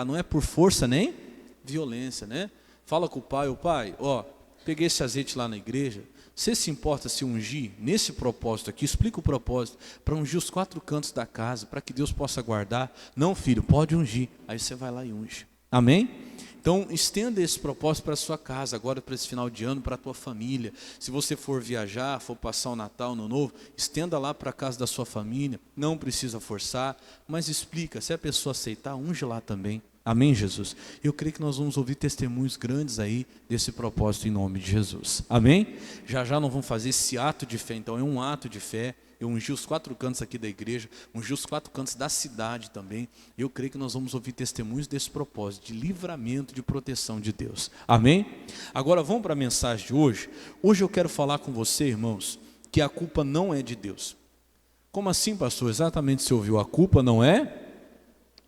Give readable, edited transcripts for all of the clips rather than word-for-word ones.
não é por força nem violência, né? Fala com o pai, o pai, ó, peguei esse azeite lá na igreja, você se importa se ungir nesse propósito aqui? Explica o propósito, para ungir os 4 cantos da casa, para que Deus possa guardar. Não, filho, pode ungir. Aí você vai lá e unge. Amém? Então, estenda esse propósito para a sua casa, agora para esse final de ano, para a tua família. Se você for viajar, for passar o Natal, o Ano Novo, estenda lá para a casa da sua família. Não precisa forçar, mas explica. Se a pessoa aceitar, unge lá também. Amém, Jesus? Eu creio que nós vamos ouvir testemunhos grandes aí desse propósito em nome de Jesus. Amém? Já já nós vamos fazer esse ato de fé. Então é um ato de fé. Eu ungi os 4 cantos aqui da igreja, ungi os 4 cantos da cidade também. Eu creio que nós vamos ouvir testemunhos desse propósito, de livramento, de proteção de Deus. Amém? Agora vamos para a mensagem de hoje. Hoje eu quero falar com você, irmãos, que a culpa não é de Deus. Como assim, pastor? Exatamente, você ouviu, a culpa não é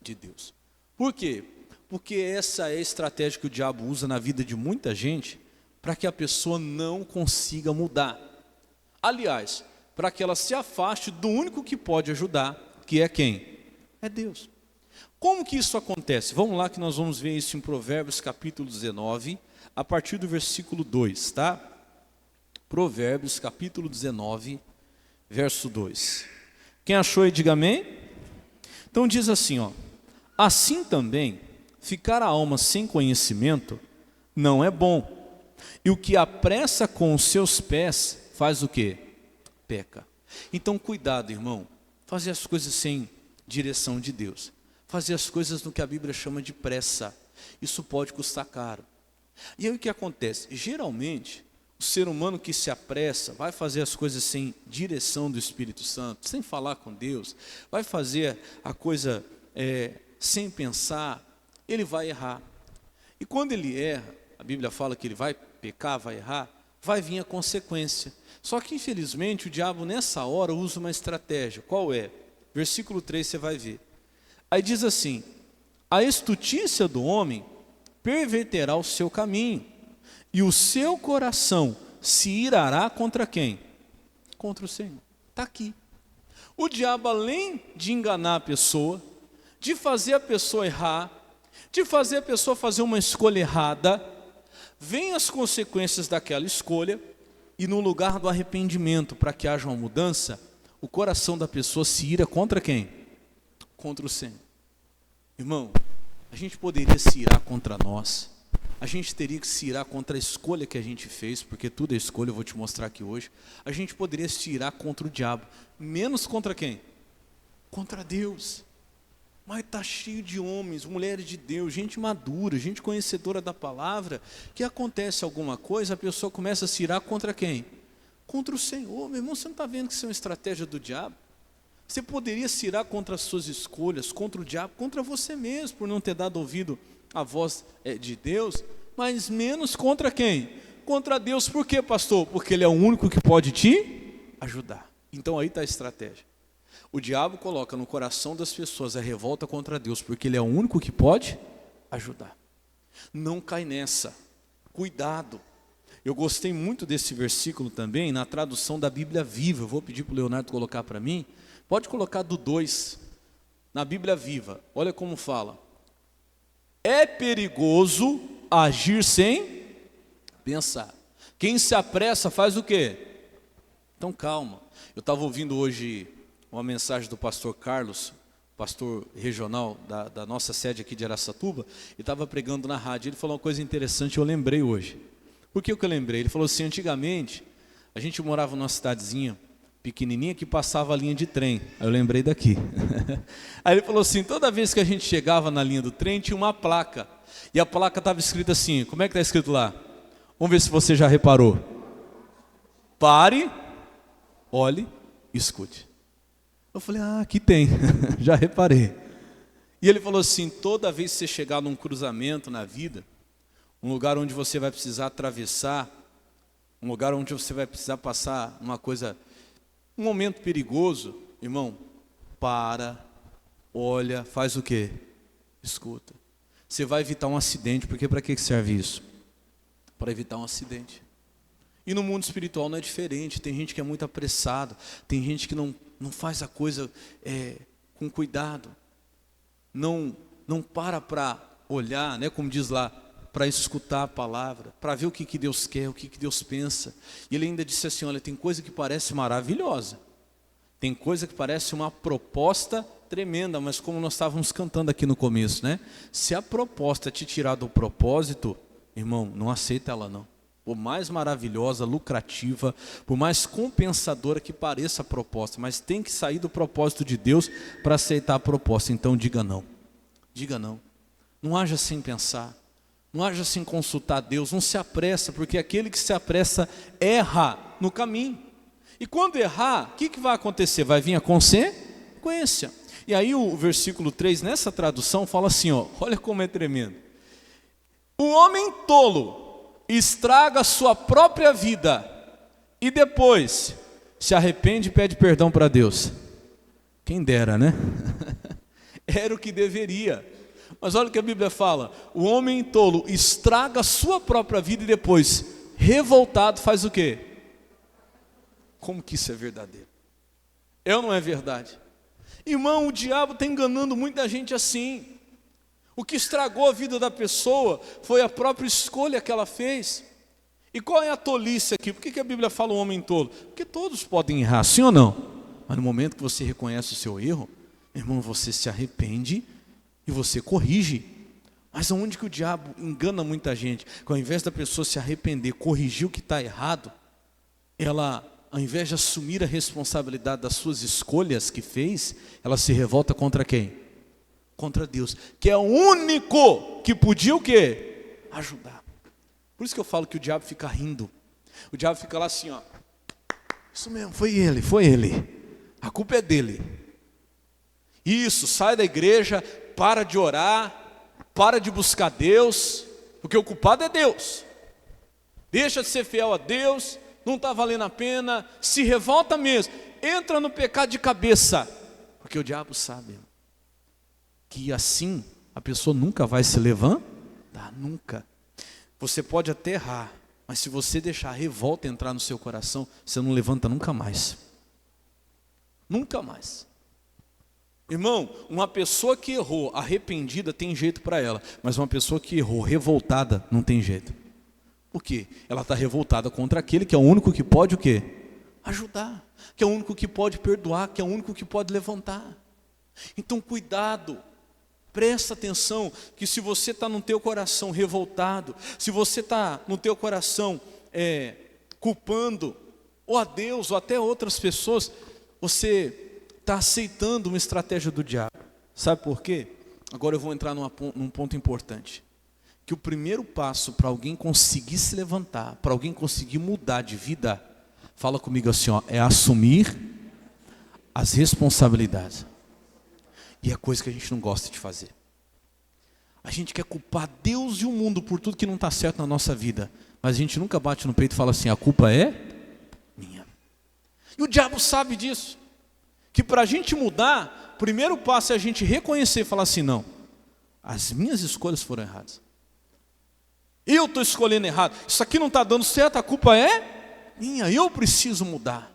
de Deus. Por quê? Porque essa é a estratégia que o diabo usa na vida de muita gente para que a pessoa não consiga mudar. Aliás, para que ela se afaste do único que pode ajudar, que é quem? É Deus. Como que isso acontece? Vamos lá que nós vamos ver isso em Provérbios capítulo 19, a partir do versículo 2, tá? Provérbios capítulo 19, verso 2. Quem achou aí, diga amém. Então diz assim, ó: assim também, ficar a alma sem conhecimento não é bom, e o que apressa com os seus pés faz o quê? Peca. Então cuidado, irmão, fazer as coisas sem direção de Deus, fazer as coisas no que a Bíblia chama de pressa, isso pode custar caro. E aí o que acontece? Geralmente, o ser humano que se apressa, vai fazer as coisas sem direção do Espírito Santo, sem falar com Deus, vai fazer a coisa sem pensar, ele vai errar. E quando ele erra, a Bíblia fala que ele vai pecar, vai errar, vai vir a consequência. Só que infelizmente o diabo nessa hora usa uma estratégia. Qual é? Versículo 3 você vai ver. Aí diz assim: a estutícia do homem perverterá o seu caminho, e o seu coração se irará contra quem? Contra o Senhor. Está aqui. O diabo, além de enganar a pessoa, de fazer a pessoa errar, de fazer a pessoa fazer uma escolha errada, vem as consequências daquela escolha, e no lugar do arrependimento, para que haja uma mudança, o coração da pessoa se ira contra quem? Contra o Senhor. Irmão, a gente poderia se irar contra nós, a gente teria que se irar contra a escolha que a gente fez, porque tudo é escolha, eu vou te mostrar aqui hoje. A gente poderia se irar contra o diabo, menos contra quem? Contra Deus. Mas está cheio de homens, mulheres de Deus, gente madura, gente conhecedora da palavra, que acontece alguma coisa, a pessoa começa a se irar contra quem? Contra o Senhor. Meu irmão, você não está vendo que isso é uma estratégia do diabo? Você poderia se irar contra as suas escolhas, contra o diabo, contra você mesmo, por não ter dado ouvido à voz de Deus, mas menos contra quem? Contra Deus. Por quê, pastor? Porque Ele é o único que pode te ajudar. Então aí está a estratégia. O diabo coloca no coração das pessoas a revolta contra Deus, porque Ele é o único que pode ajudar. Não cai nessa. Cuidado. Eu gostei muito desse versículo também, na tradução da Bíblia Viva. Eu vou pedir para o Leonardo colocar para mim. Pode colocar do 2, na Bíblia Viva. Olha como fala. É perigoso agir sem pensar. Quem se apressa faz o quê? Então calma. Eu estava ouvindo hoje uma mensagem do pastor Carlos, pastor regional da nossa sede aqui de Araçatuba, e estava pregando na rádio. Ele falou uma coisa interessante, eu lembrei hoje. Por que eu lembrei? Ele falou assim: antigamente, a gente morava numa cidadezinha pequenininha que passava a linha de trem. Aí eu lembrei daqui. Aí ele falou assim: toda vez que a gente chegava na linha do trem, tinha uma placa. E a placa estava escrita assim, como é que está escrito lá? Vamos ver se você já reparou. Pare, olhe, escute. Eu falei: aqui tem, já reparei. E ele falou assim: toda vez que você chegar num cruzamento na vida, um lugar onde você vai precisar atravessar, um lugar onde você vai precisar passar uma coisa, um momento perigoso, irmão, para, olha, faz o quê? Escuta. Você vai evitar um acidente, porque para que serve isso? Para evitar um acidente. E no mundo espiritual não é diferente. Tem gente que é muito apressado, tem gente que não faz a coisa com cuidado, não não para olhar, né, como diz lá, para escutar a palavra, para ver o que Deus quer, o que Deus pensa. E ele ainda disse assim, olha, tem coisa que parece maravilhosa, tem coisa que parece uma proposta tremenda, mas como nós estávamos cantando aqui no começo, né? Se a proposta te tirar do propósito, irmão, não aceita ela não. Por mais maravilhosa, lucrativa, por mais compensadora que pareça a proposta, mas tem que sair do propósito de Deus para aceitar a proposta. Então diga não. Diga não. Não haja sem pensar. Não haja sem consultar Deus. Não se apressa, porque aquele que se apressa erra no caminho. E quando errar, o que vai acontecer? Vai vir a consequência. E aí o versículo 3, nessa tradução, fala assim, ó, olha como é tremendo. O homem tolo estraga a sua própria vida e depois se arrepende e pede perdão para Deus. Quem dera, né? Era o que deveria. Mas olha o que a Bíblia fala. O homem tolo estraga a sua própria vida e depois, revoltado, faz o quê? Como que isso é verdadeiro? É ou não é verdade? Irmão, o diabo está enganando muita gente assim. O que estragou a vida da pessoa foi a própria escolha que ela fez. E qual é a tolice aqui? Por que a Bíblia fala o homem tolo? Porque todos podem errar, sim ou não? Mas no momento que você reconhece o seu erro, irmão, você se arrepende e você corrige. Mas aonde que o diabo engana muita gente? Que ao invés da pessoa se arrepender, corrigir o que está errado, ela, ao invés de assumir a responsabilidade das suas escolhas que fez, ela se revolta contra quem? Contra Deus, que é o único que podia o quê? Ajudar. Por isso que eu falo que o diabo fica rindo. O diabo fica lá assim, ó. Isso mesmo, foi ele. A culpa é dele. Isso, sai da igreja, para de orar, para de buscar Deus, porque o culpado é Deus. Deixa de ser fiel a Deus, não está valendo a pena, se revolta mesmo, entra no pecado de cabeça, porque o diabo sabe que assim a pessoa nunca vai se levantar, nunca. Você pode até errar, mas se você deixar a revolta entrar no seu coração, você não levanta nunca mais. Nunca mais. Irmão, uma pessoa que errou arrependida tem jeito para ela, mas uma pessoa que errou revoltada não tem jeito. Por quê? Ela está revoltada contra aquele que é o único que pode o quê? Ajudar, que é o único que pode perdoar, que é o único que pode levantar. Então cuidado. Presta atenção que se você está no teu coração revoltado, se você está no teu coração culpando ou a Deus ou até outras pessoas, você está aceitando uma estratégia do diabo. Sabe por quê? Agora eu vou entrar num ponto importante. Que o primeiro passo para alguém conseguir se levantar, para alguém conseguir mudar de vida, fala comigo assim, ó, é assumir as responsabilidades. E é coisa que a gente não gosta de fazer. A gente quer culpar Deus e o mundo por tudo que não está certo na nossa vida. Mas a gente nunca bate no peito e fala assim, a culpa é minha. E o diabo sabe disso. Que para a gente mudar, o primeiro passo é a gente reconhecer e falar assim, não, as minhas escolhas foram erradas. Eu estou escolhendo errado. Isso aqui não está dando certo, a culpa é minha. Eu preciso mudar.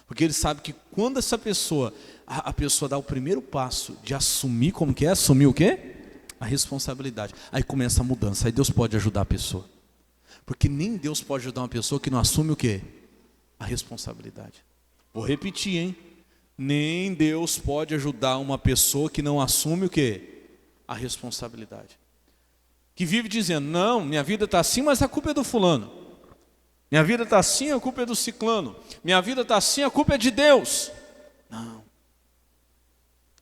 Porque ele sabe que quando essa pessoa... A pessoa dá o primeiro passo de assumir, como que é? Assumir o quê? A responsabilidade. Aí começa a mudança, aí Deus pode ajudar a pessoa. Porque nem Deus pode ajudar uma pessoa que não assume o quê? A responsabilidade. Vou repetir, hein? Nem Deus pode ajudar uma pessoa que não assume o quê? A responsabilidade. Que vive dizendo, não, minha vida está assim, mas a culpa é do fulano. Minha vida está assim, a culpa é do ciclano. Minha vida está assim, a culpa é de Deus. Não.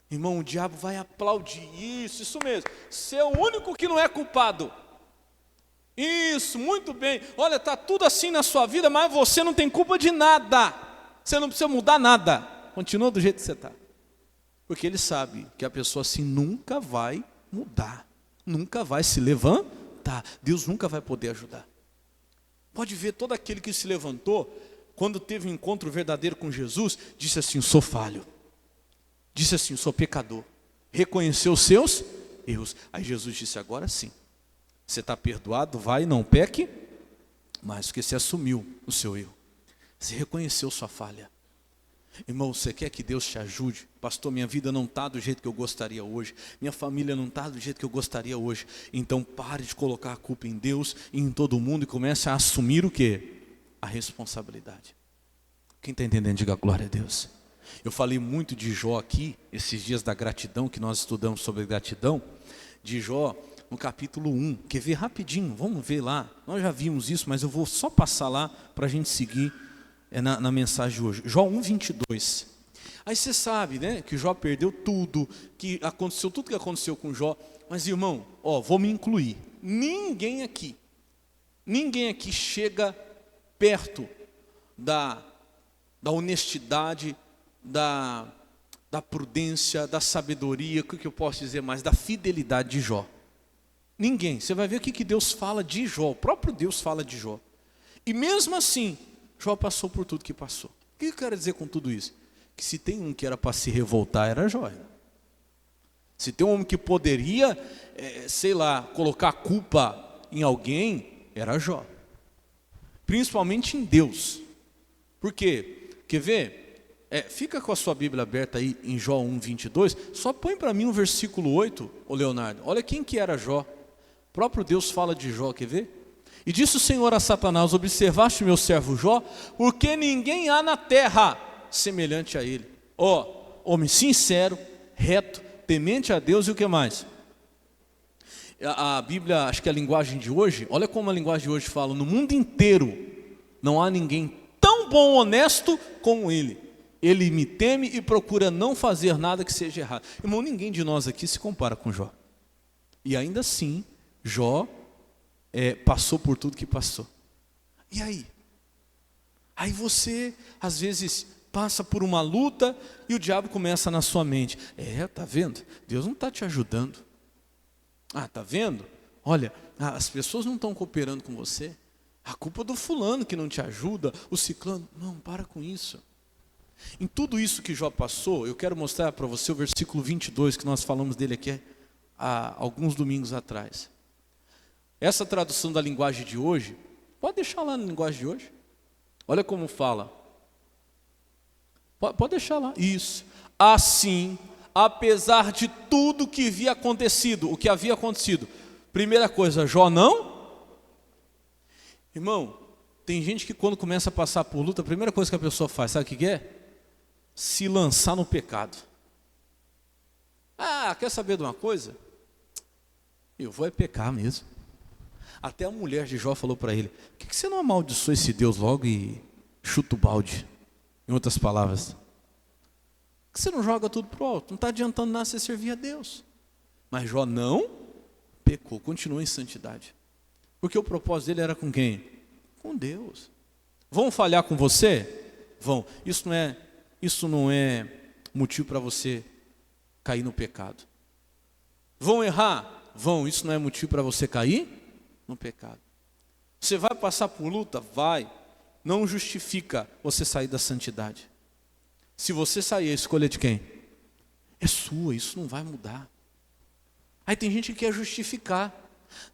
Irmão, o diabo vai aplaudir isso mesmo. Ser o único que não é culpado. Isso, muito bem. Olha, está tudo assim na sua vida, mas você não tem culpa de nada. Você não precisa mudar nada. Continua do jeito que você está. Porque ele sabe que a pessoa assim nunca vai mudar. Nunca vai se levantar. Deus nunca vai poder ajudar. Pode ver, todo aquele que se levantou, quando teve um encontro verdadeiro com Jesus, disse assim, sou falho. Disse assim, sou pecador. Reconheceu os seus erros. Aí Jesus disse, agora sim. Você está perdoado, vai, não peque. Mas porque você assumiu o seu erro. Você reconheceu sua falha. Irmão, você quer que Deus te ajude? Pastor, minha vida não está do jeito que eu gostaria hoje. Minha família não está do jeito que eu gostaria hoje. Então pare de colocar a culpa em Deus e em todo mundo e comece a assumir o quê? A responsabilidade. Quem está entendendo, diga glória a Deus. Eu falei muito de Jó aqui, esses dias da gratidão, que nós estudamos sobre gratidão. De Jó, no capítulo 1. Quer ver rapidinho? Vamos ver lá. Nós já vimos isso, mas eu vou só passar lá para a gente seguir na mensagem de hoje. Jó 1, 22. Aí você sabe, né, que Jó perdeu tudo, que aconteceu tudo que aconteceu com Jó. Mas, irmão, vou me incluir. Ninguém aqui chega perto da honestidade, da prudência, da sabedoria, o que eu posso dizer mais? Da fidelidade de Jó. Ninguém. Você vai ver o que Deus fala de Jó. O próprio Deus fala de Jó. E mesmo assim, Jó passou por tudo que passou. O que eu quero dizer com tudo isso? Que se tem um que era para se revoltar, era Jó. Se tem um homem que poderia, colocar a culpa em alguém, era Jó. Principalmente em Deus. Por quê? Quer ver? Fica com a sua Bíblia aberta aí em Jó 1, 22. Só põe para mim o versículo 8, ô Leonardo. Olha quem que era Jó. O próprio Deus fala de Jó, quer ver? E disse o Senhor a Satanás: observaste meu servo Jó, porque ninguém há na terra semelhante a ele. Homem sincero, reto, temente a Deus e o que mais? A Bíblia, acho que a linguagem de hoje, olha como a linguagem de hoje fala: no mundo inteiro não há ninguém tão bom, honesto como ele. Ele me teme e procura não fazer nada que seja errado. Irmão, ninguém de nós aqui se compara com Jó. E ainda assim, Jó passou por tudo que passou. E aí? Aí você, às vezes, passa por uma luta e o diabo começa na sua mente. Tá vendo? Deus não está te ajudando. Tá vendo? Olha, as pessoas não estão cooperando com você. A culpa é do fulano que não te ajuda, o ciclano. Não, para com isso. Em tudo isso que Jó passou, eu quero mostrar para você o versículo 22, que nós falamos dele aqui há alguns domingos atrás. Essa tradução da linguagem de hoje, pode deixar lá na linguagem de hoje. Olha como fala. Pode deixar lá. Isso. Assim, apesar de tudo que havia acontecido, o que havia acontecido. Primeira coisa, Jó não? Irmão, tem gente que quando começa a passar por luta, a primeira coisa que a pessoa faz, sabe o que é? Se lançar no pecado. Quer saber de uma coisa? Eu vou pecar mesmo. Até a mulher de Jó falou para ele: por que você não amaldiçoa esse Deus logo e chuta o balde? Em outras palavras, por que você não joga tudo pro alto? Não está adiantando nada você servir a Deus. Mas Jó não pecou, continuou em santidade. Porque o propósito dele era com quem? Com Deus. Vão falhar com você? Vão. Isso não é motivo para você cair no pecado. Vão errar? Vão. Isso não é motivo para você cair no pecado. Você vai passar por luta? Vai. Não justifica você sair da santidade. Se você sair, a escolha de quem? É sua, isso não vai mudar. Aí tem gente que quer justificar.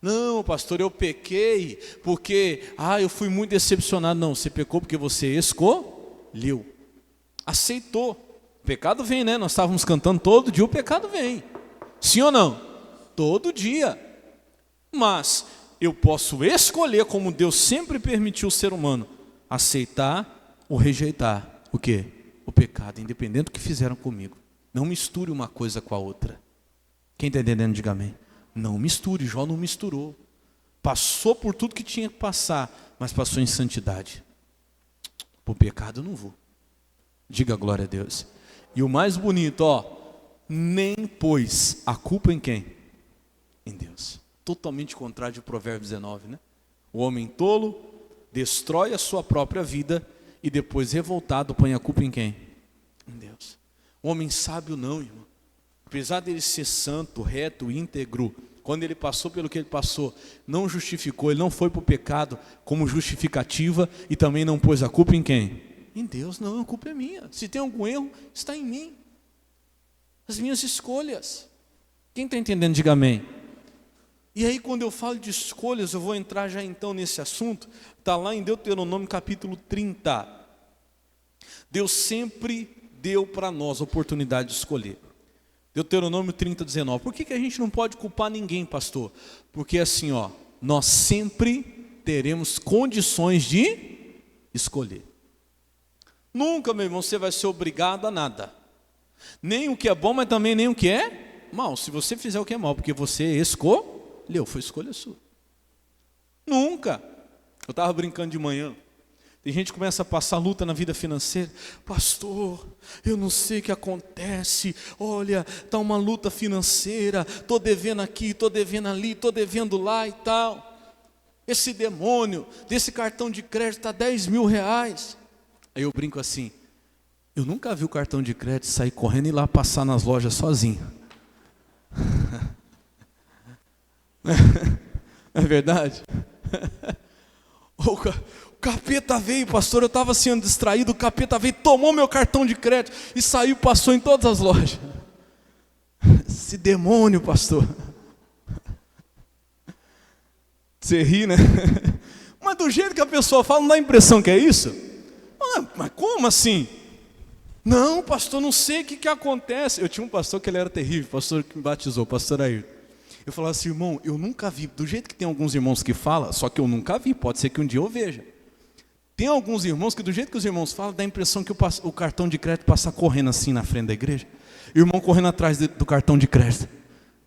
Não, pastor, eu pequei porque eu fui muito decepcionado. Não, você pecou porque você escolheu. Aceitou. O pecado vem, né? Nós estávamos cantando todo dia, o pecado vem. Sim ou não? Todo dia. Mas eu posso escolher, como Deus sempre permitiu o ser humano, aceitar ou rejeitar o quê? O pecado, independente do que fizeram comigo. Não misture uma coisa com a outra. Quem está entendendo, diga amém. Não misture. Jó não misturou. Passou por tudo que tinha que passar, mas passou em santidade. Por pecado eu não vou. Diga glória a Deus. E o mais bonito, nem pôs a culpa em quem? Em Deus. Totalmente contrário de Provérbios 19, né? O homem tolo destrói a sua própria vida e depois revoltado põe a culpa em quem? Em Deus. O homem sábio não, irmão. Apesar dele ser santo, reto, íntegro, quando ele passou pelo que ele passou, não justificou, ele não foi para o pecado como justificativa e também não pôs a culpa em quem? Em Deus. Não, a culpa é minha. Se tem algum erro, está em mim. As minhas escolhas. Quem está entendendo, diga amém. E aí quando eu falo de escolhas, eu vou entrar já então nesse assunto. Está lá em Deuteronômio capítulo 30. Deus sempre deu para nós a oportunidade de escolher. Deuteronômio 30:19. Por que a gente não pode culpar ninguém, pastor? Porque assim, nós sempre teremos condições de escolher. Nunca, meu irmão, você vai ser obrigado a nada. Nem o que é bom, mas também nem o que é mal. Se você fizer o que é mal, porque você escolheu, foi escolha sua. Nunca. Eu estava brincando de manhã. Tem gente que começa a passar luta na vida financeira. Pastor, eu não sei o que acontece. Olha, está uma luta financeira. Estou devendo aqui, estou devendo ali, estou devendo lá e tal. Esse demônio desse cartão de crédito está 10 mil reais. Aí eu brinco assim. Eu nunca vi o cartão de crédito sair correndo e ir lá passar nas lojas sozinho. É verdade? O capeta veio, pastor, eu estava sendo distraído, o capeta veio, tomou meu cartão de crédito e saiu, passou em todas as lojas. Esse demônio, pastor. Você ri, né? Mas do jeito que a pessoa fala, não dá a impressão que é isso? Mas como assim? Não, pastor, não sei o que acontece. Eu tinha um pastor que ele era terrível, pastor que me batizou, pastor Ayrton. Eu falava assim, irmão, eu nunca vi, do jeito que tem alguns irmãos que falam, só que eu nunca vi, pode ser que um dia eu veja. Tem alguns irmãos que do jeito que os irmãos falam, dá a impressão que o cartão de crédito passa correndo assim na frente da igreja. E o irmão correndo atrás do cartão de crédito.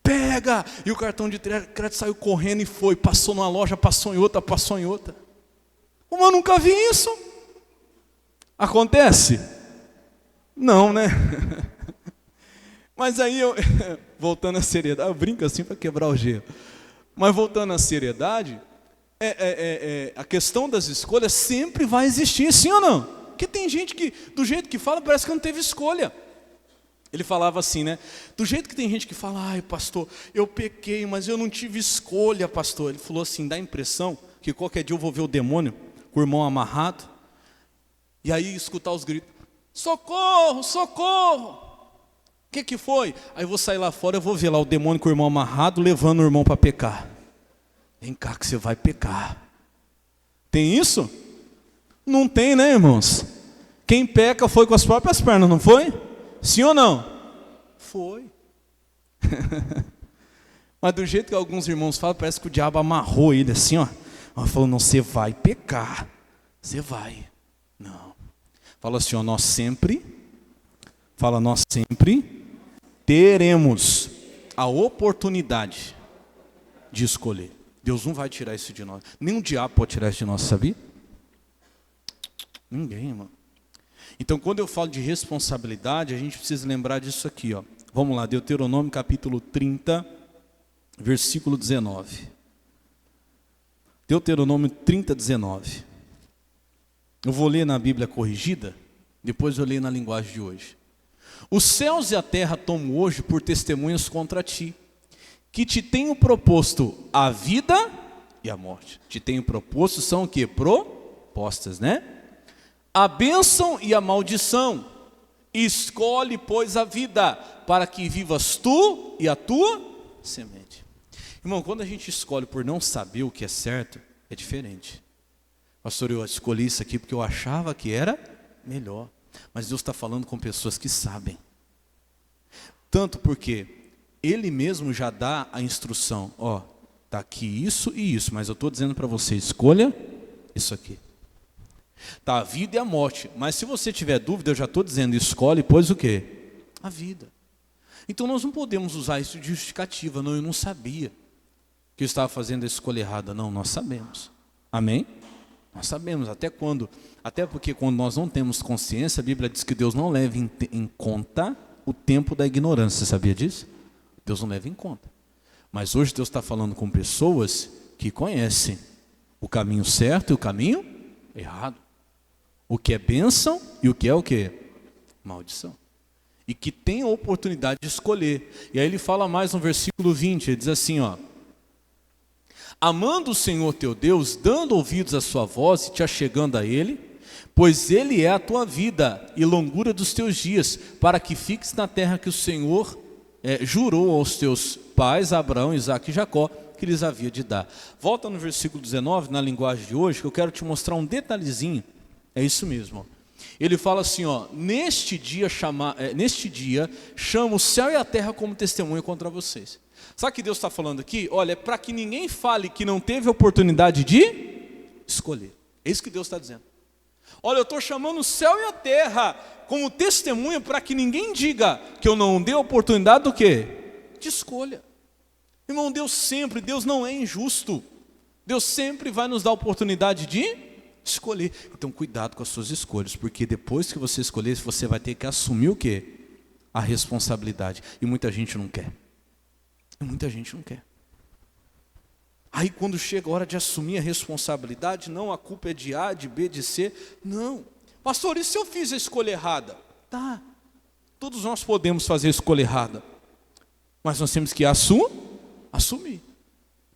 Pega! E o cartão de crédito saiu correndo e foi, passou numa loja, passou em outra, passou em outra. Mas eu nunca vi isso. Acontece? Não, né? Mas aí, voltando à seriedade, eu brinco assim para quebrar o gelo. Mas voltando à seriedade, a questão das escolhas sempre vai existir, sim ou não? Porque tem gente que, do jeito que fala, parece que não teve escolha. Ele falava assim, né? Do jeito que tem gente que fala, ai pastor, eu pequei, mas eu não tive escolha, pastor. Ele falou assim, dá a impressão que qualquer dia eu vou ver o demônio com o irmão amarrado, e aí escutar os gritos, socorro, socorro. O que foi? Aí eu vou sair lá fora, eu vou ver lá o demônio com o irmão amarrado, levando o irmão para pecar. Vem cá que você vai pecar. Tem isso? Não tem, né, irmãos? Quem peca foi com as próprias pernas, não foi? Sim ou não? Foi. Mas do jeito que alguns irmãos falam, parece que o diabo amarrou ele assim, ó. Falou, não, você vai pecar. Você vai. Não. Fala assim, ó, nós sempre teremos a oportunidade de escolher. Deus não vai tirar isso de nós. Nem o diabo pode tirar isso de nós, sabia? Ninguém, irmão. Então, quando eu falo de responsabilidade, a gente precisa lembrar disso aqui, ó. Vamos lá, Deuteronômio capítulo 30, versículo 19. Deuteronômio 30, 19. Eu vou ler na Bíblia corrigida, depois eu leio na linguagem de hoje. Os céus e a terra tomo hoje por testemunhas contra ti, que te tenho proposto a vida e a morte. Te tenho proposto, são o quê? Propostas, né? A bênção e a maldição. Escolhe, pois, a vida, para que vivas tu e a tua semente. Irmão, quando a gente escolhe por não saber o que é certo, é diferente. Pastor, eu escolhi isso aqui porque eu achava que era melhor. Mas Deus está falando com pessoas que sabem. Tanto porque Ele mesmo já dá a instrução. Ó, está aqui isso e isso, mas eu estou dizendo para você, escolha isso aqui. Está a vida e a morte. Mas se você tiver dúvida, eu já estou dizendo, escolhe, pois o quê? A vida. Então nós não podemos usar isso de justificativa. Não, eu não sabia que eu estava fazendo a escolha errada. Não, nós sabemos. Amém? Nós sabemos, até porque quando nós não temos consciência, a Bíblia diz que Deus não leva em conta o tempo da ignorância, você sabia disso? Deus não leva em conta. Mas hoje Deus está falando com pessoas que conhecem o caminho certo e o caminho errado. O que é bênção e o que é o quê? Maldição. E que tem a oportunidade de escolher. E aí ele fala mais no versículo 20, ele diz assim, ó. Amando o Senhor teu Deus, dando ouvidos à sua voz e te achegando a Ele, pois Ele é a tua vida e longura dos teus dias, para que fiques na terra que o Senhor jurou aos teus pais, Abraão, Isaque e Jacó, que lhes havia de dar. Volta no versículo 19, na linguagem de hoje, que eu quero te mostrar um detalhezinho. É isso mesmo. Ó. Ele fala assim, ó, neste dia chamo o céu e a terra como testemunha contra vocês. Sabe o que Deus está falando aqui? Olha, é para que ninguém fale que não teve oportunidade de escolher. É isso que Deus está dizendo. Olha, eu estou chamando o céu e a terra como testemunha para que ninguém diga que eu não dei oportunidade do quê? De escolha. Irmão, Deus não é injusto. Deus sempre vai nos dar a oportunidade de escolher. Então cuidado com as suas escolhas, porque depois que você escolher, você vai ter que assumir o quê? A responsabilidade. E muita gente não quer. Muita gente não quer. Aí quando chega a hora de assumir a responsabilidade, não, a culpa é de A, de B, de C. Não. Pastor, e se eu fiz a escolha errada? Tá. Todos nós podemos fazer a escolha errada. Mas nós temos que assumir.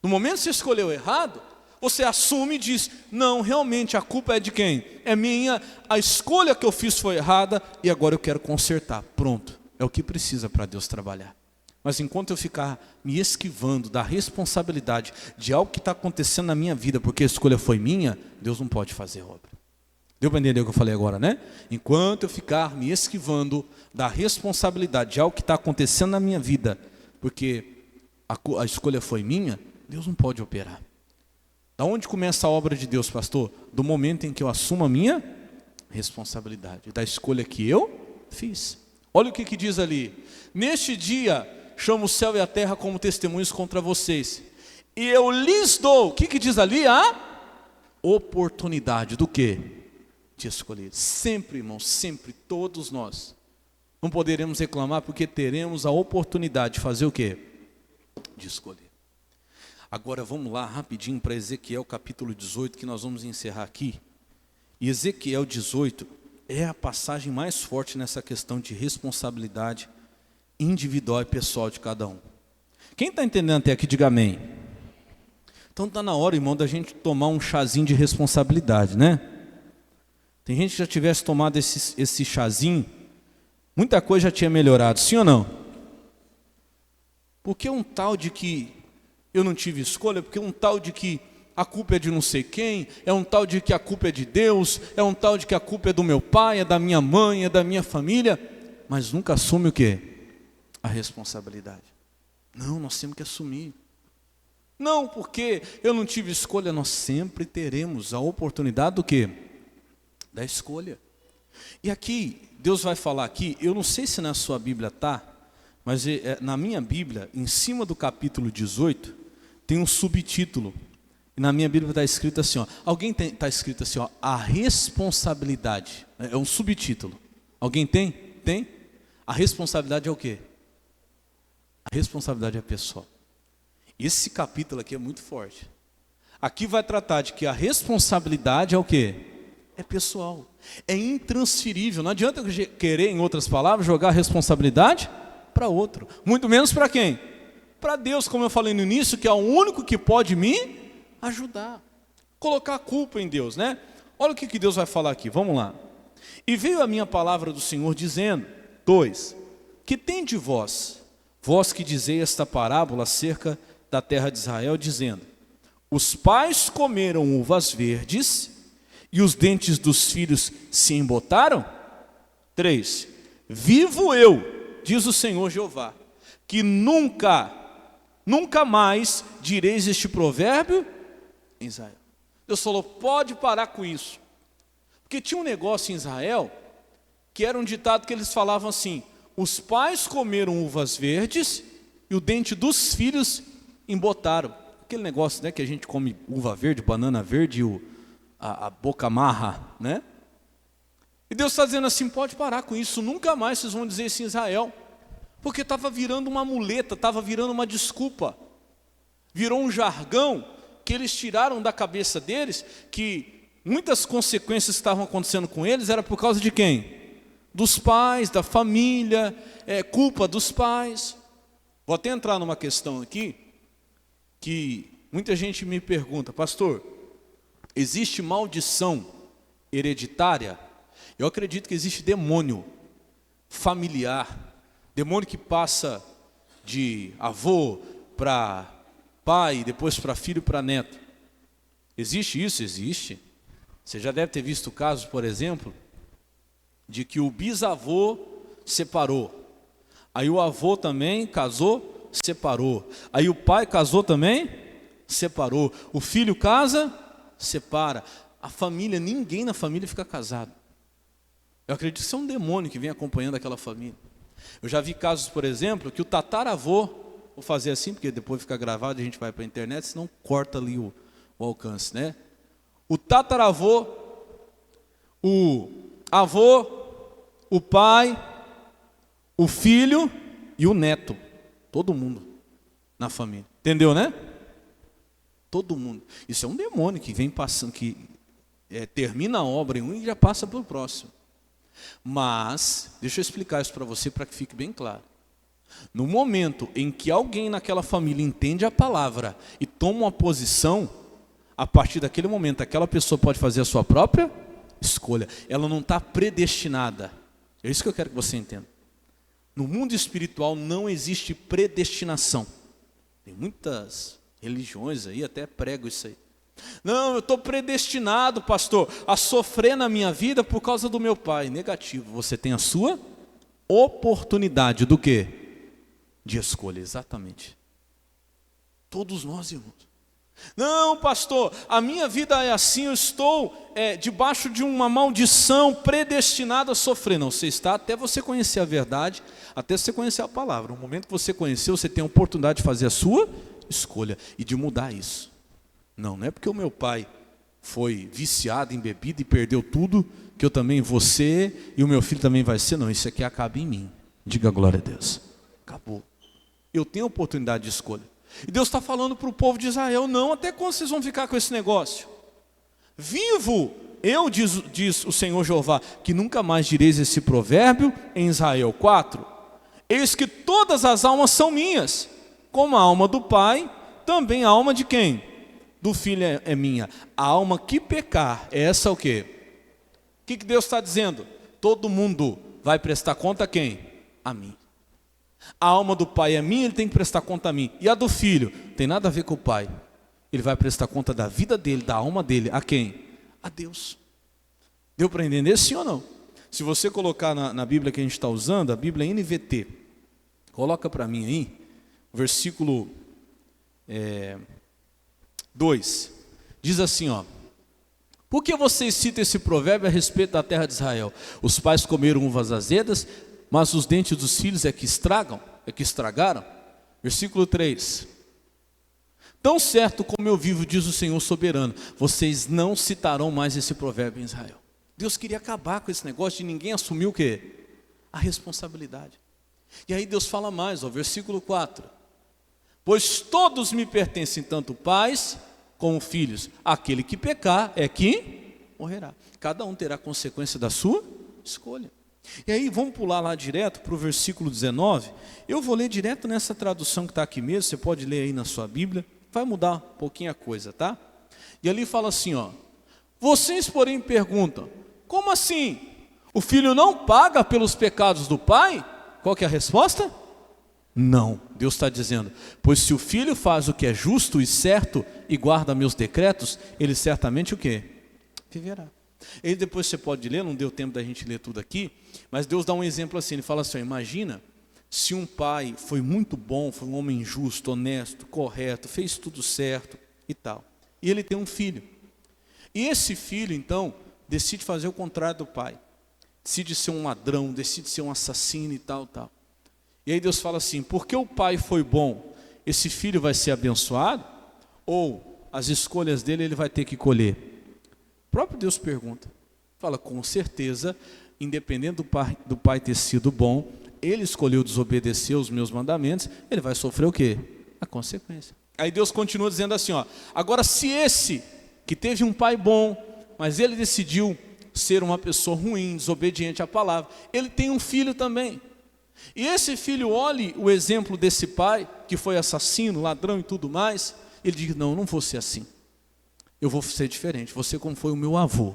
No momento que você escolheu errado, você assume e diz, não, realmente a culpa é de quem? É minha, a escolha que eu fiz foi errada e agora eu quero consertar. Pronto, é o que precisa para Deus trabalhar. Mas enquanto eu ficar me esquivando da responsabilidade de algo que está acontecendo na minha vida, porque a escolha foi minha, Deus não pode fazer obra. Deu para entender o que eu falei agora, né? Enquanto eu ficar me esquivando da responsabilidade de algo que está acontecendo na minha vida, porque a escolha foi minha, Deus não pode operar. Da onde começa a obra de Deus, pastor? Do momento em que eu assumo a minha responsabilidade, da escolha que eu fiz. Olha o que diz ali. Neste dia, chamo o céu e a terra como testemunhos contra vocês. E eu lhes dou, o que diz ali? A oportunidade do quê? De escolher. Sempre, irmão, sempre, todos nós. Não poderemos reclamar porque teremos a oportunidade de fazer o quê? De escolher. Agora vamos lá rapidinho para Ezequiel capítulo 18, que nós vamos encerrar aqui. E Ezequiel 18 é a passagem mais forte nessa questão de responsabilidade individual e pessoal de cada um. Quem está entendendo até aqui, diga amém. Então está na hora, irmão, da gente tomar um chazinho de responsabilidade, né? Tem gente que já tivesse tomado esse chazinho, muita coisa já tinha melhorado, sim ou não? Porque um tal de que eu não tive escolha, porque um tal de que a culpa é de não sei quem, é um tal de que a culpa é de Deus, é um tal de que a culpa é do meu pai, é da minha mãe, é da minha família, mas nunca assume o quê? A responsabilidade. Não, nós temos que assumir. Não, porque eu não tive escolha, nós sempre teremos a oportunidade do quê? Da escolha. E aqui, Deus vai falar aqui, eu não sei se na sua Bíblia está, mas na minha Bíblia, em cima do capítulo 18, tem um subtítulo. E na minha Bíblia está escrito assim, ó, está escrito assim, ó, a responsabilidade. É um subtítulo. Alguém tem? Tem? A responsabilidade é o quê? A responsabilidade é pessoal. Esse capítulo aqui é muito forte. Aqui vai tratar de que a responsabilidade é o quê? É pessoal. É intransferível. Não adianta eu querer, em outras palavras, jogar a responsabilidade para outro. Muito menos para quem? Para Deus, como eu falei no início, que é o único que pode me ajudar. Colocar a culpa em Deus, né? Olha o que Deus vai falar aqui, vamos lá. E veio a minha palavra do Senhor dizendo, 2, que tem de vós que dizei esta parábola acerca da terra de Israel, dizendo, os pais comeram uvas verdes e os dentes dos filhos se embotaram? 3, vivo eu, diz o Senhor Jeová, que nunca mais direis este provérbio em Israel. Deus falou, pode parar com isso. Porque tinha um negócio em Israel, que era um ditado que eles falavam assim, os pais comeram uvas verdes e o dente dos filhos embotaram. Aquele negócio, né, que a gente come uva verde, banana verde e a boca amarra, né? E Deus está dizendo assim, pode parar com isso, nunca mais vocês vão dizer isso em Israel. Porque estava virando uma muleta, estava virando uma desculpa. Virou um jargão que eles tiraram da cabeça deles, que muitas consequências que estavam acontecendo com eles era por causa de quem? Dos pais, da família, culpa dos pais. Vou até entrar numa questão aqui, que muita gente me pergunta, pastor, existe maldição hereditária? Eu acredito que existe demônio familiar, demônio que passa de avô para pai, depois para filho e para neto. Existe isso? Existe. Você já deve ter visto casos, por exemplo, de que o bisavô separou. Aí o avô também casou, separou. Aí o pai casou também, separou. O filho casa, separa. A família, ninguém na família fica casado. Eu acredito que isso é um demônio que vem acompanhando aquela família. Eu já vi casos, por exemplo, que o tataravô, vou fazer assim, porque depois fica gravado e a gente vai para a internet, senão corta ali o alcance, né? O tataravô, o avô, o pai, o filho e o neto. Todo mundo na família. Entendeu, né? Todo mundo. Isso é um demônio que vem passando, que termina a obra em um e já passa para o próximo. Mas, deixa eu explicar isso para você para que fique bem claro. No momento em que alguém naquela família entende a palavra e toma uma posição, a partir daquele momento, aquela pessoa pode fazer a sua própria escolha. Ela não está predestinada. É isso que eu quero que você entenda. No mundo espiritual não existe predestinação. Tem muitas religiões aí, até pregam isso aí. Não, eu estou predestinado, pastor, a sofrer na minha vida por causa do meu pai. Negativo, você tem a sua oportunidade do quê? De escolha, exatamente. Todos nós, irmãos. Não, pastor, a minha vida é assim, eu estou debaixo de uma maldição, predestinado a sofrer. Não, você está até você conhecer a verdade, até você conhecer a palavra. No momento que você conheceu, você tem a oportunidade de fazer a sua escolha e de mudar isso. Não é porque o meu pai foi viciado em bebida e perdeu tudo, que eu também vou ser e o meu filho também vai ser. Não, isso aqui acaba em mim. Diga glória a Deus. Acabou. Eu tenho a oportunidade de escolha. E Deus está falando para o povo de Israel, não, até quando vocês vão ficar com esse negócio? Vivo eu, diz o Senhor Jeová, que nunca mais direis esse provérbio em Israel 4. Eis que todas as almas são minhas, como a alma do Pai, também a alma de quem? Do Filho é minha. A alma que pecar, essa é o quê? O que Deus está dizendo? Todo mundo vai prestar conta a quem? A mim. A alma do pai é minha, ele tem que prestar conta a mim. E a do filho? Tem nada a ver com o pai. Ele vai prestar conta da vida dele, da alma dele. A quem? A Deus. Deu para entender sim ou não? Se você colocar na Bíblia que a gente está usando, a Bíblia NVT, coloca para mim aí, versículo 2. Diz assim, ó. Por que vocês citam esse provérbio a respeito da terra de Israel? Os pais comeram uvas azedas, mas os dentes dos filhos é que estragaram. Versículo 3. Tão certo como eu vivo, diz o Senhor soberano, vocês não citarão mais esse provérbio em Israel. Deus queria acabar com esse negócio de ninguém assumir o quê? A responsabilidade. E aí Deus fala mais, ó, versículo 4. Pois todos me pertencem, tanto pais como filhos. Aquele que pecar é que morrerá. Cada um terá consequência da sua escolha. E aí vamos pular lá direto para o versículo 19. Eu vou ler direto nessa tradução que está aqui mesmo. Você pode ler aí na sua Bíblia. Vai mudar um pouquinho a coisa, tá? E ali fala assim, ó. Vocês, porém, perguntam, como assim? O filho não paga pelos pecados do pai? Qual que é a resposta? Não, Deus está dizendo, pois se o filho faz o que é justo e certo e guarda meus decretos, ele certamente o quê? Viverá. E depois você pode ler, não deu tempo da gente ler tudo aqui, mas Deus dá um exemplo assim, ele fala assim, imagina se um pai foi muito bom, foi um homem justo, honesto, correto, fez tudo certo e tal, e ele tem um filho, e esse filho então decide fazer o contrário do pai, decide ser um ladrão, decide ser um assassino e tal. E aí Deus fala assim, porque o pai foi bom, esse filho vai ser abençoado? Ou as escolhas dele ele vai ter que colher? O próprio Deus pergunta. Fala, com certeza, independente do pai ter sido bom, ele escolheu desobedecer os meus mandamentos, ele vai sofrer o quê? A consequência. Aí Deus continua dizendo assim, ó, agora se esse que teve um pai bom, mas ele decidiu ser uma pessoa ruim, desobediente à palavra, ele tem um filho também. E esse filho olhe o exemplo desse pai, que foi assassino, ladrão e tudo mais, ele diz, não vou ser assim, eu vou ser diferente, vou ser como foi o meu avô,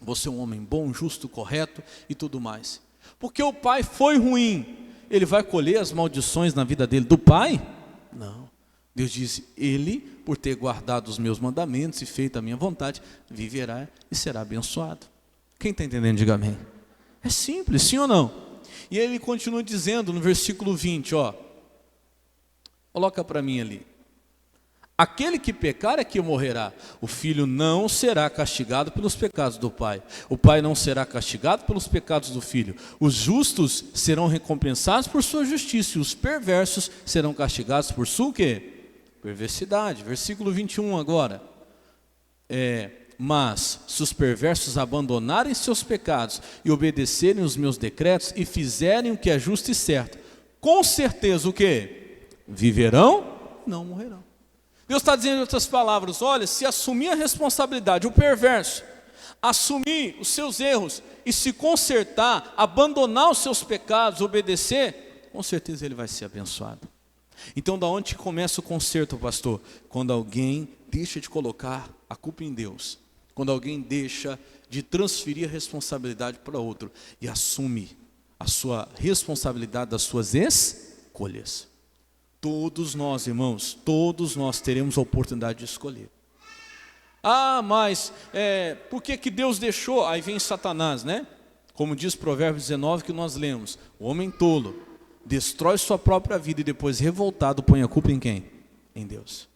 vou ser um homem bom, justo, correto e tudo mais. Porque o pai foi ruim, ele vai colher as maldições na vida dele do pai? Não, Deus diz, ele, por ter guardado os meus mandamentos e feito a minha vontade, viverá e será abençoado. Quem está entendendo, diga amém. É simples, sim ou não? E ele continua dizendo no versículo 20, ó. Coloca para mim ali. Aquele que pecar é que morrerá. O filho não será castigado pelos pecados do pai. O pai não será castigado pelos pecados do filho. Os justos serão recompensados por sua justiça. E os perversos serão castigados por sua o quê? Perversidade. Versículo 21 agora. Mas se os perversos abandonarem seus pecados e obedecerem os meus decretos e fizerem o que é justo e certo, com certeza o quê? Viverão, não morrerão. Deus está dizendo em outras palavras, olha, se assumir a responsabilidade, o perverso, assumir os seus erros e se consertar, abandonar os seus pecados, obedecer, com certeza ele vai ser abençoado. Então, da onde começa o conserto, pastor? Quando alguém deixa de colocar a culpa em Deus, quando alguém deixa de transferir a responsabilidade para outro e assume a sua responsabilidade das suas escolhas. Todos nós, irmãos, todos nós teremos a oportunidade de escolher. Ah, mas por que Deus deixou? Aí vem Satanás, né? Como diz Provérbios 19 que nós lemos, o homem tolo destrói sua própria vida e depois revoltado põe a culpa em quem? Em Deus.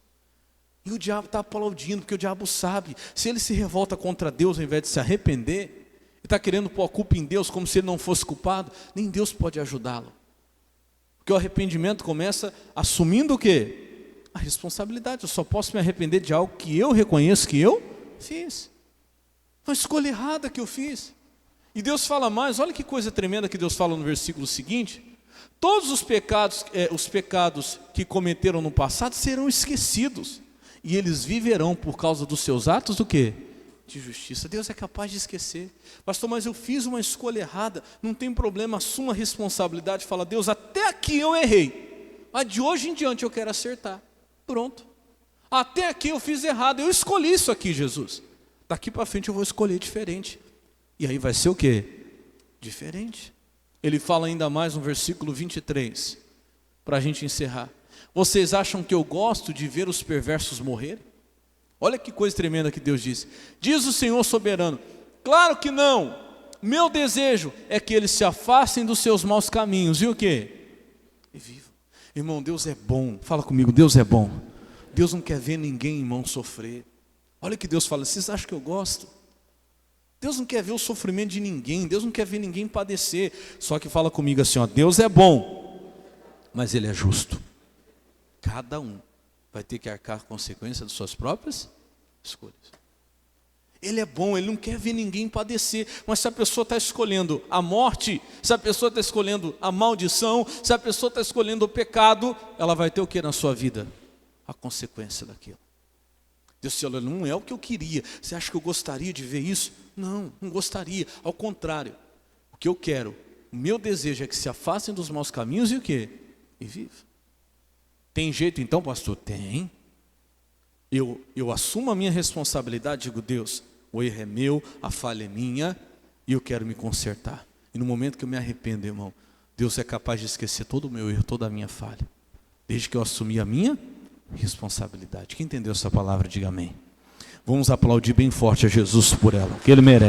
E o diabo está aplaudindo, porque o diabo sabe, se ele se revolta contra Deus ao invés de se arrepender, ele está querendo pôr a culpa em Deus como se ele não fosse culpado, nem Deus pode ajudá-lo. Porque o arrependimento começa assumindo o quê? A responsabilidade. Eu só posso me arrepender de algo que eu reconheço que eu fiz. Uma escolha errada que eu fiz. E Deus fala mais, olha que coisa tremenda que Deus fala no versículo seguinte. Todos os pecados que cometeram no passado serão esquecidos. E eles viverão por causa dos seus atos do quê? De justiça. Deus é capaz de esquecer. Pastor, mas eu fiz uma escolha errada. Não tem problema, assuma a responsabilidade e fala, Deus, até aqui eu errei. Mas de hoje em diante eu quero acertar. Pronto. Até aqui eu fiz errado. Eu escolhi isso aqui, Jesus. Daqui para frente eu vou escolher diferente. E aí vai ser o quê? Diferente. Ele fala ainda mais no versículo 23. Para a gente encerrar. Vocês acham que eu gosto de ver os perversos morrerem? Olha que coisa tremenda que Deus diz. Diz o Senhor soberano, claro que não. Meu desejo é que eles se afastem dos seus maus caminhos. E o quê? E vivam. Irmão, Deus é bom. Fala comigo, Deus é bom. Deus não quer ver ninguém, irmão, sofrer. Olha que Deus fala, vocês acham que eu gosto? Deus não quer ver o sofrimento de ninguém. Deus não quer ver ninguém padecer. Só que fala comigo assim, ó, Deus é bom, mas Ele é justo. Cada um vai ter que arcar a consequência das suas próprias escolhas. Ele é bom, Ele não quer ver ninguém padecer. Mas se a pessoa está escolhendo a morte, se a pessoa está escolhendo a maldição, se a pessoa está escolhendo o pecado, ela vai ter o que na sua vida? A consequência daquilo. Deus disse, olha, não é o que eu queria. Você acha que eu gostaria de ver isso? Não, não gostaria. Ao contrário, o que eu quero, o meu desejo é que se afastem dos maus caminhos e o quê? E vivam. Tem jeito então, pastor? Tem. Eu assumo a minha responsabilidade, digo, Deus, o erro é meu, a falha é minha, e eu quero me consertar. E no momento que eu me arrependo, irmão, Deus é capaz de esquecer todo o meu erro, toda a minha falha. Desde que eu assumi a minha responsabilidade. Quem entendeu essa palavra, diga amém. Vamos aplaudir bem forte a Jesus por ela, que Ele merece.